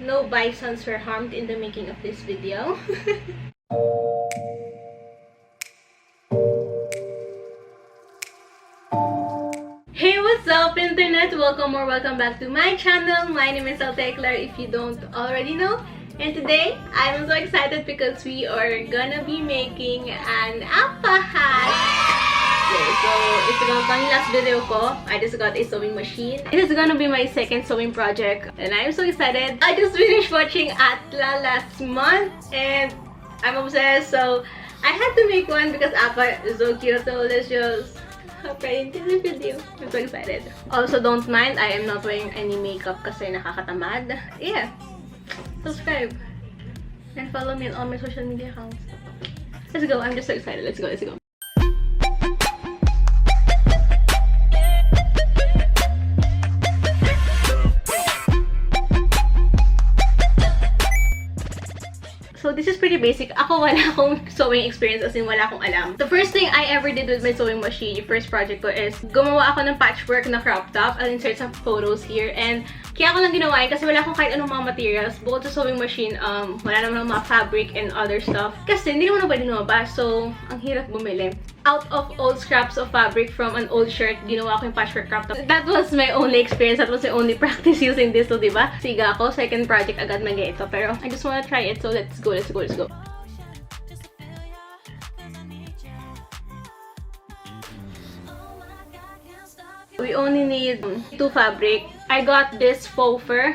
no bisons were harmed in the making of this video. Hey, what's up internet? Welcome or welcome back to my channel. My name is Atla if you don't already know. And today, I'm so excited because we are gonna be making an APPA hat. Okay, so if you don't know yung last video ko, I just got a sewing machine. This is gonna be my second sewing project and I'm so excited. I just finished watching Atla last month and I'm obsessed, so I had to make one because APPA is so cute. So let's just hop right into the video. I'm so excited. Also, don't mind, I am not wearing any makeup kasi nakakatamad. Yeah. Subscribe and follow me on all my social media accounts. Let's go. I'm just so excited. Let's go. Let's go. So this is pretty basic. Ako wala akong sewing experience, as in wala akong alam. The first thing I ever did with my sewing machine, yung first project ko, is gumawa ako ng patchwork na crop top. I'll insert some photos here. And kaya ako lang ginawa yun kasi wala akong kahit anong mga materials. Bukod sa sewing machine, wala naman mga fabric and other stuff. Kasi hindi naman ako pwede lumabas. So, ang hirap bumili. Out of old scraps of fabric from an old shirt, ginawa ko yung patchwork crop top. That was my only experience. That was my only practice using this. So, diba? Siga ako. Second project agad na ito. Pero, I just wanna try it. So, let's go. Let's go. Let's go. We only need 2 fabric. I got this faux fur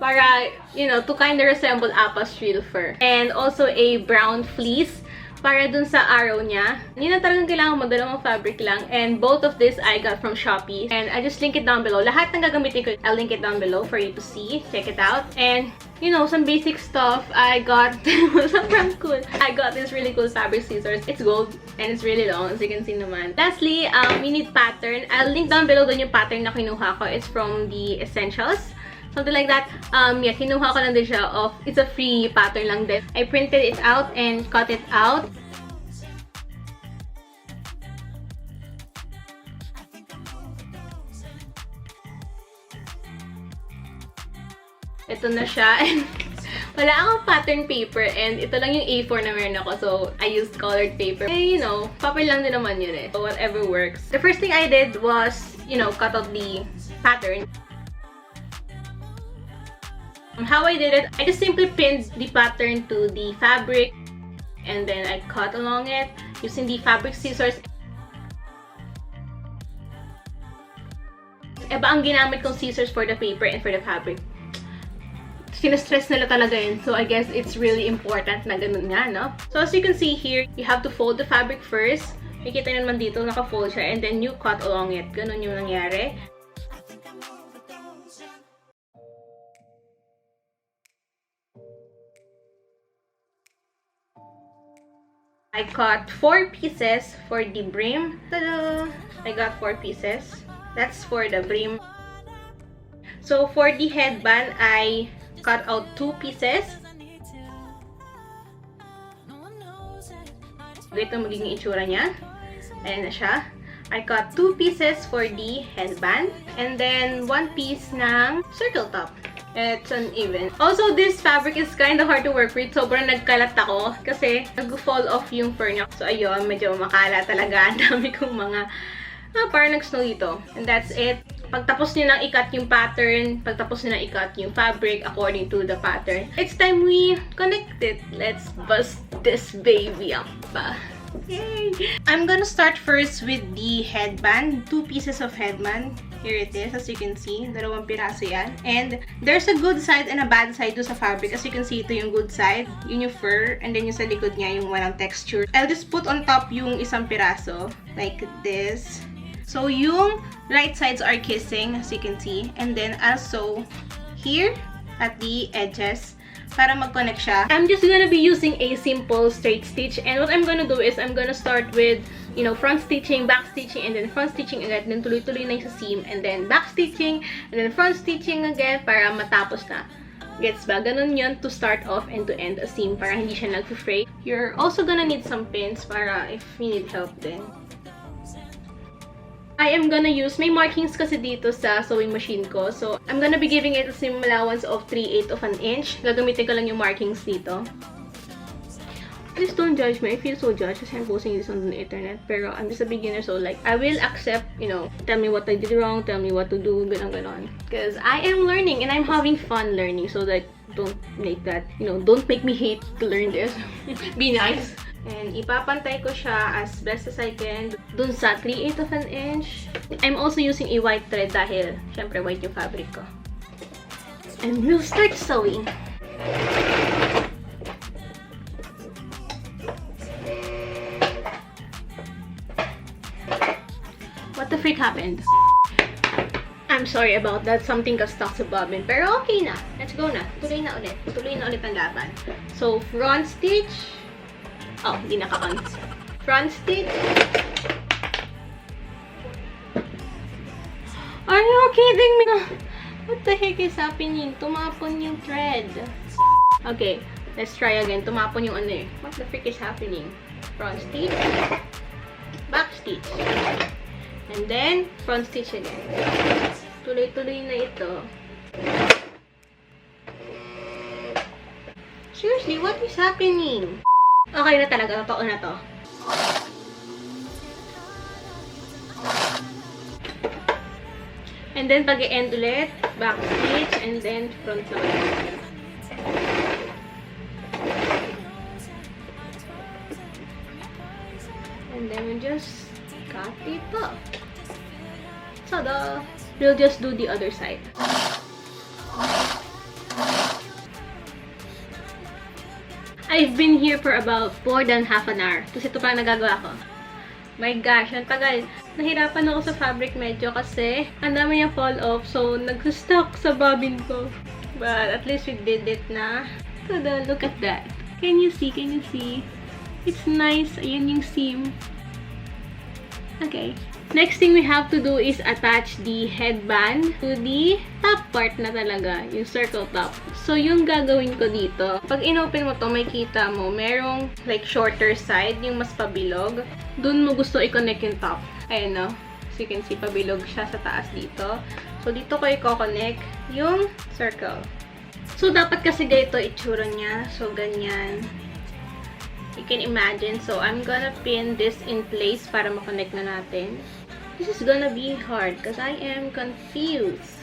para, you know, to kind of resemble APPA's real fur. And also a brown fleece para dun sa araw niya. Yun na talagang kailangan mo, dalawang fabric lang. And both of this I got from Shopee. And I just link it down below. Lahat ng gagamitin ko, I'll link it down below for you to see. Check it out. And, you know, some basic stuff I got. Sobrang cool. I got this really cool fabric scissors. It's gold and it's really long, as you can see naman. Lastly, we need pattern. I'll link down below dun yung pattern na kinuha ko. It's from the Essentials. Something like that. Yeah, kinuha ko lang din siya of, it's a free pattern lang din. I printed it out and cut it out. Ito na siya. And wala akong pattern paper and ito lang yung A4 na meron ako. So, I used colored paper. Eh, you know, papel lang din naman yun eh. So, whatever works. The first thing I did was, you know, cut out the pattern. How I did it, I just simply pinned the pattern to the fabric and then I cut along it using the fabric scissors. Iba ang ginamit kong scissors for the paper and for the fabric. Sinastress nila talaga yun. So, I guess it's really important na ganun nga, no? So, as you can see here, you have to fold the fabric first. Makikita nyo naman dito, naka-fold siya. And then, you cut along it. Ganun yung nangyari. I cut 4 pieces for the brim. Ta-da! I got 4 pieces. That's for the brim. So, for the headband, I cut out 2 pieces. Ito magiging itsura niya. Ayan na siya. I cut 2 pieces for the headband. And then, 1 piece ng circle top. It's uneven. Also, this fabric is kind of hard to work with. Sobrang nagkalat ako kasi nag-fall off yung fur niya. So, ayun, medyo makala talaga. Ang dami kong mga parang nag-snow dito. And that's it. Pagtapos nyo nang i-cut yung pattern, pagtapos nyo nang i-cut yung fabric according to the pattern, it's time we connect it. Let's bust this baby up. Yay! I'm gonna start first with the headband. 2 pieces of headband. Here it is, as you can see. 2 piraso yan. And there's a good side and a bad side to sa fabric. As you can see, ito yung good side. Yun yung fur. And then yung sa likod niya, yung walang texture. I'll just put on top yung isang piraso. Like this. So, yung right sides are kissing, as you can see. And then, I'll sew here at the edges para mag-connect siya. I'm just gonna be using a simple straight stitch. And what I'm gonna do is, I'm gonna start with, you know, front stitching, back stitching, and then front stitching again. Then tuloy-tuloy na yung sa seam. And then back stitching, and then front stitching again para matapos na. Gets ba? Ganun yun to start off and to end a seam para hindi siya nag-fray. You're also gonna need some pins para if you need help din. I am gonna use, may markings kasi dito sa sewing machine ko. So, I'm gonna be giving it a seam allowance of 3/8 of an inch. Gagamitin ko lang yung markings dito. Please don't judge me. I feel so judged kasi I'm posting this on the internet. Pero I'm just a beginner, so like, I will accept, you know, tell me what I did wrong, tell me what to do, ganon. Because I am learning and I'm having fun learning. So like, don't make that, you know, don't make me hate to learn this. Be nice. And ipapantay ko siya as best as I can dun sa 3/8 of an inch. I'm also using a white thread dahil, syempre, white yung fabric ko. And we'll start sewing. What the freak happened? I'm sorry about that. Something got stuck sa bobbin. Pero okay na. Let's go na. Tuloy na ulit. Tuloy na ulit ang laban. So, front stitch. Oh, hindi naka-on. Front stitch. Are you kidding me? What the heck is happening? Tumapon yung thread. Okay, let's try again. Tumapon yung ano eh. What the freak is happening? Front stitch. Back stitch. And then, front stitch again. Tuloy-tuloy na ito. Seriously, what is happening? Okay na talaga. Totoo na to. And then, pag-end ulit, back stitch, and then front na ulit. And then, we just cut it off. Tada! We'll just do the other side. I've been here for about more than half an hour. Tapos ito pa nagagawa ko. My gosh, ang tagal. Nahirapan ako sa fabric medyo kasi ang dami niya fall off. So, nag-stuck sa bobbin ko. But at least we did it na. Tada! Look at that. Can you see? Can you see? It's nice. Ayun yung seam. Okay. Next thing we have to do is attach the headband to the top part na talaga, yung circle top. So, yung gagawin ko dito, pag inopen mo to, may kita mo, merong like shorter side, yung mas pabilog. Dun mo gusto i-connect yung top. Ayan no? So, you can see, pabilog siya sa taas dito. So, dito ko i-connect yung circle. So, dapat kasi ganito itsura niya. So, ganyan. You can imagine. So, I'm gonna pin this in place para makonect na natin. This is gonna be hard because I am confused.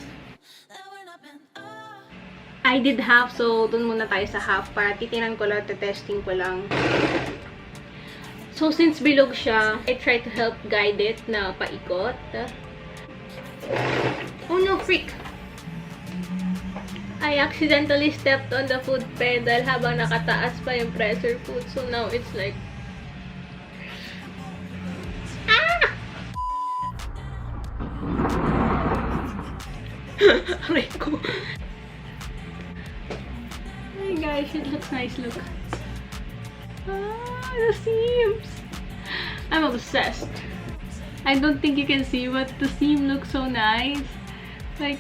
I did half, so dun muna tayo sa half para titinan ko lang, testing ko lang. So, since bilog siya, I try to help guide it na paikot. Oh no, freak! I accidentally stepped on the foot pedal habang nakataas pa yung pressure foot. So, now it's like... Aray ko. Hey guys, it looks nice, look. Ah, the seams. I'm obsessed. I don't think you can see, but the seam looks so nice. Like,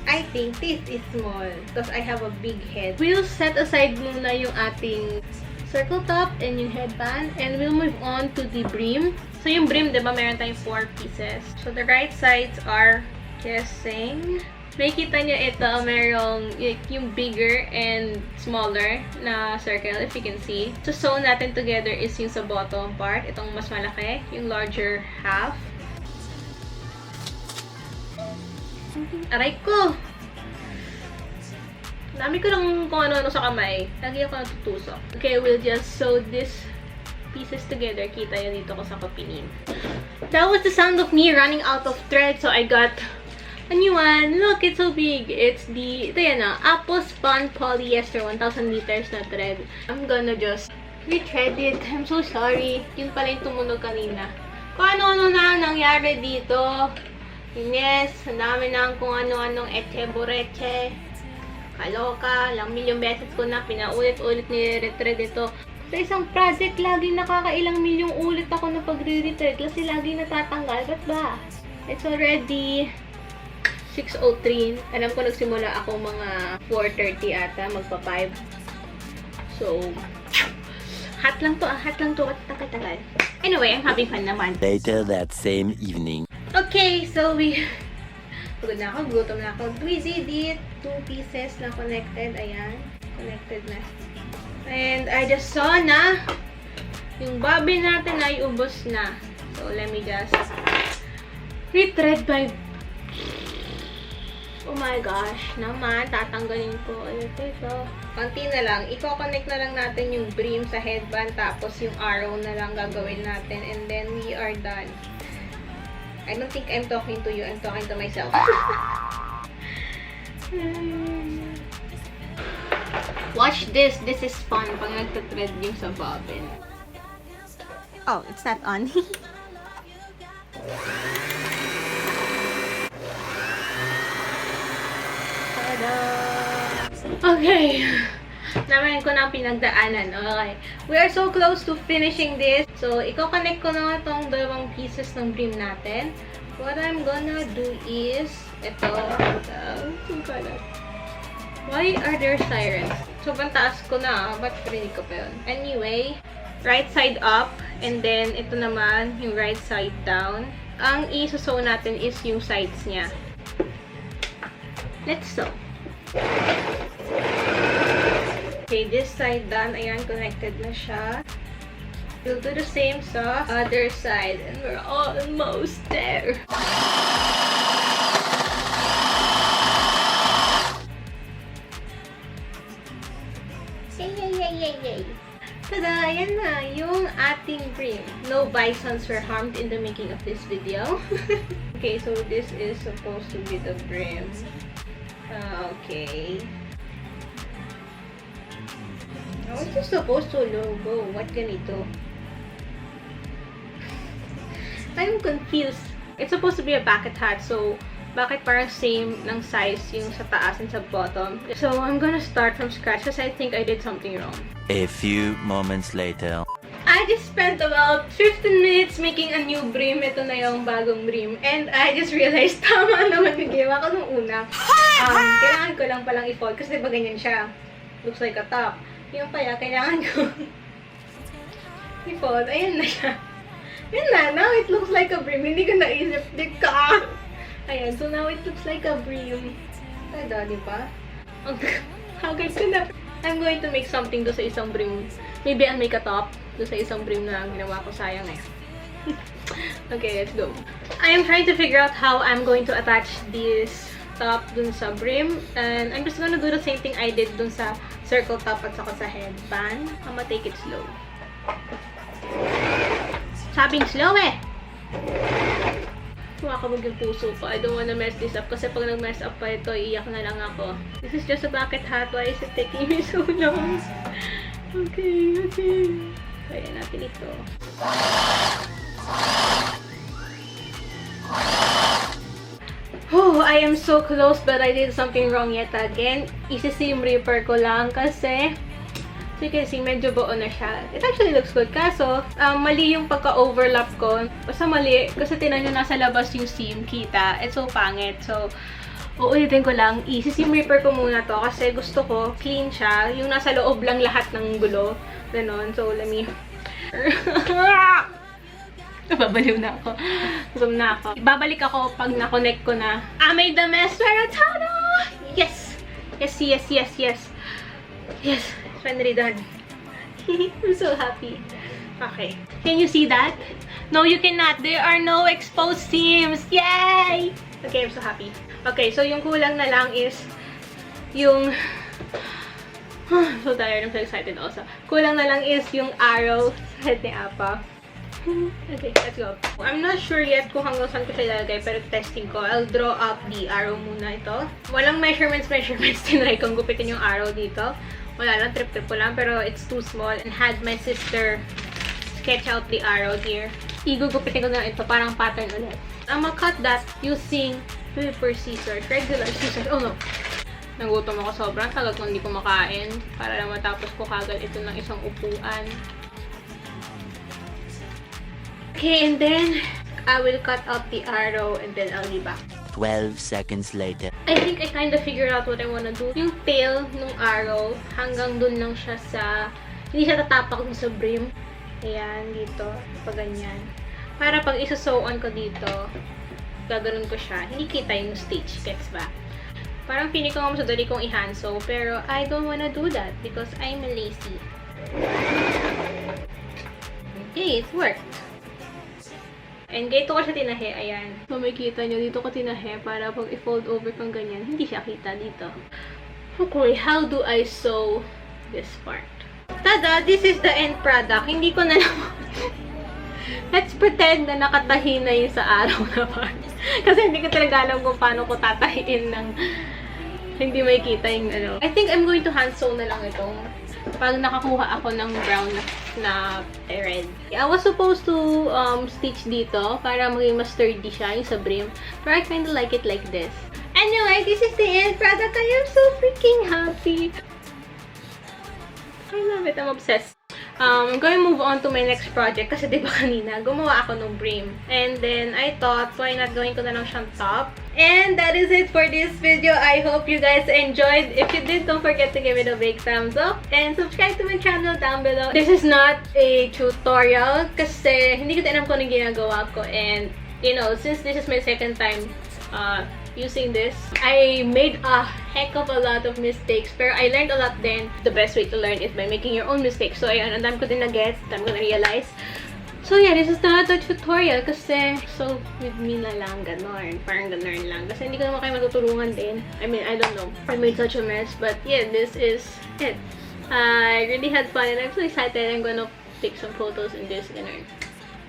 I think this is small because I have a big head. We'll set aside muna yung ating circle top and yung headband, and we'll move on to the brim. So, yung brim, diba, meron tayong 4 pieces. So, the right sides are guessing. May kita nyo ito, merong yung bigger and smaller na circle, if you can see. So, sew natin together is yung sa bottom part. Itong mas malaki, yung larger half. Aray ko! Dami ko lang kung ano-ano sa kamay. Lagi ako natutusok. Okay, we'll just sew these pieces together. Kita yun dito ko sa kapinin. That was the sound of me running out of thread. So, I got a new one. Look, it's so big. It's the, ito yan na, APPA Spun Polyester 1000 meters na thread. I'm gonna just rethread it. I'm so sorry. Yun pala yung tumunog kanina. Kung ano-ano na nangyari dito. Yes, ang dami na kung ano-anong etche-boreche. Kaloka, lang milyong beses ko na pinaulit-ulit ni-retread ito. Sa isang project, lagi nakakailang milyong ulit ako na pagre-retread kasi lagi natatanggal. Ba't ba? It's already 6:03. Alam ko nagsimula ako mga 4:30 ata, magpa-5. So, hot lang to, hot lang to. At tagal-tagal. Anyway, I'm having fun naman. Later that same evening. Okay, so pagod na ako, gutom na ako. We did it. 2 pieces na connected. Ayan, connected na. And I just saw na yung bobbin natin ay ubos na. So, let me just retread my... Oh my gosh, naman, tatanggalin ko. Ito. Konti na lang. I-connect na lang natin yung brim sa headband, tapos yung arrow na lang gagawin natin. And then, we are done. I don't think I'm talking to you. I'm talking to myself. Watch this. This is fun pag nagtatread yung sa bobbin. Oh, it's not on. Okay. Naman ko na pinagdaanan. Okay. We are so close to finishing this. So, i-connect ko na itong 2 pieces ng brim natin. What I'm gonna do is, ito. Why are there sirens? Sobrang taas ko na. Ba't parinig ko pa yun? Anyway, right side up. And then, ito naman, yung right side down. Ang i-sew natin is yung sides niya. Let's sew. Okay, this side done. Ayan, connected na siya. We'll do the same sa other side. And we're almost there. Yay! Tada! Ayan na, yung ating brim. No bisons were harmed in the making of this video. Okay, so this is supposed to be the brim. Okay. How is this supposed to logo? What ganito? I'm confused. It's supposed to be a bucket hat, so bakit parang same ng size yung sa taas and sa bottom? So I'm gonna start from scratch because I think I did something wrong. A few moments later. I just spent about 15 minutes making a new brim. Ito na yung bagong brim. And I just realized tama naman yung ginawa ko nung una. Kailangan ko lang palang i-fold kasi diba ganyan siya. Looks like a top. Yung kaya, kailangan ko i-fold. Ayan na siya. Yan na. Now it looks like a brim. Hindi ko naisip. Ayan. So now it looks like a brim. Tada, di ba? Ang hagad ko na. I'm going to make something do sa isang brim. Maybe I'll make a top do sa isang brim na ginawa ko. Sayang eh. Okay, let's go. I am trying to figure out how I'm going to attach this top dun sa brim. And I'm just gonna do the same thing I did dun sa circle top at saka sa headband. I'm gonna take it slow. Sabing slow eh! Kumakabog yung puso ko. I don't wanna mess this up kasi pag nag-mess up pa ito, iiyak na lang ako. This is just a bucket hat. Why is it taking me so long? Okay. Kaya natin ito. Oh, I am so close but I did something wrong yet again. Isi-seam ripper ko lang kasi so you can see, medyo buo na siya. It actually looks good. Kaso, mali yung pagka-overlap ko. Basta mali. Kasi tinan nyo nasa labas yung seam. Kita. It's so pangit. So, uulitin ko lang. I-seam ripper ko muna to. Kasi gusto ko, clean siya. Yung nasa loob lang lahat ng gulo. Ganon. So, let me... Babaliw na ako. Zoom na ako. Babalik ako pag na-connect ko na. I made the mess. Tada! Yes! Yes! Finally done. I'm so happy. Okay. Can you see that? No, you cannot. There are no exposed seams. Yay! Okay, I'm so happy. Okay, so yung kulang na lang is yung... I'm so tired. I'm so excited also. Kulang na lang is yung arrow sa head ni Appa. Okay, let's go. I'm not sure yet kung hanggang saan ko siya ilalagay, pero testing ko. I'll draw up the arrow muna ito. Walang measurements. Tinry kong gupitin yung arrow dito. Wala lang, trip ko lang, pero it's too small. And had my sister sketch out the arrow here. Igugupitin ko na ito, parang pattern ulit. I'm gonna cut that using paper scissors, regular scissors. Oh no! Nagutom ako sobrang tagal kung hindi ko makain. Para lang matapos ko kagad ito ng isang upuan. Okay, and then I will cut out the arrow and then I'll be back. 12 seconds later. I think I kind of figured out what I wanna do. Yung tail ng arrow, hanggang dun lang siya sa... Hindi siya tatapak dun sa brim. Ayan, dito. Pag ganyan. Para pag isa-sew on ko dito, gaganon ko siya. Hindi kita yung stitch. Gets ba? Parang feeling ko nga masadali kong i-hand sew. Pero I don't wanna do that because I'm lazy. Okay, it worked. And ganito ko siya tinahe. Ayan. So, makikita nyo, dito ko tinahe para pag i-fold over kang ganyan, hindi siya kita dito. Okay, how do I sew this part? Tada! This is the end product. Hindi ko na lang... Let's pretend na nakatahi na yung sa araw na part. Kasi hindi ko talaga alam kung paano ko tatahiin ng hindi makikita yung ano. I think I'm going to hand sew na lang itong pag nakakuha ako ng brown na red. I was supposed to stitch dito para maging mas sturdy siya yung sa brim. But I kinda like it like this. Anyway, this is the end product. I am so freaking happy. I love it. I'm obsessed. I'm going to move on to my next project kasi diba kanina, gumawa ako ng brim. And then, I thought, why not gawin ko na lang siyang top? And that is it for this video. I hope you guys enjoyed. If you did, don't forget to give it a big thumbs up. And subscribe to my channel down below. This is not a tutorial kasi hindi ko alam kung anong ginagawa ko. And, you know, since this is my second time using this, I made a heck of a lot of mistakes, pero I learned a lot then. The best way to learn is by making your own mistakes. So, ayun, ang dami ko din na-guess, ang dami ko na-realize. So, yeah, this is not a tutorial kasi, so, with me na lang, ganon. Parang ganon lang. Kasi hindi ko naman kayo matutulungan din. I mean, I don't know. I made such a mess, but yeah, this is it. I really had fun and I'm so excited. I'm gonna take some photos in this, ganon.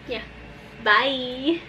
Yeah. Bye!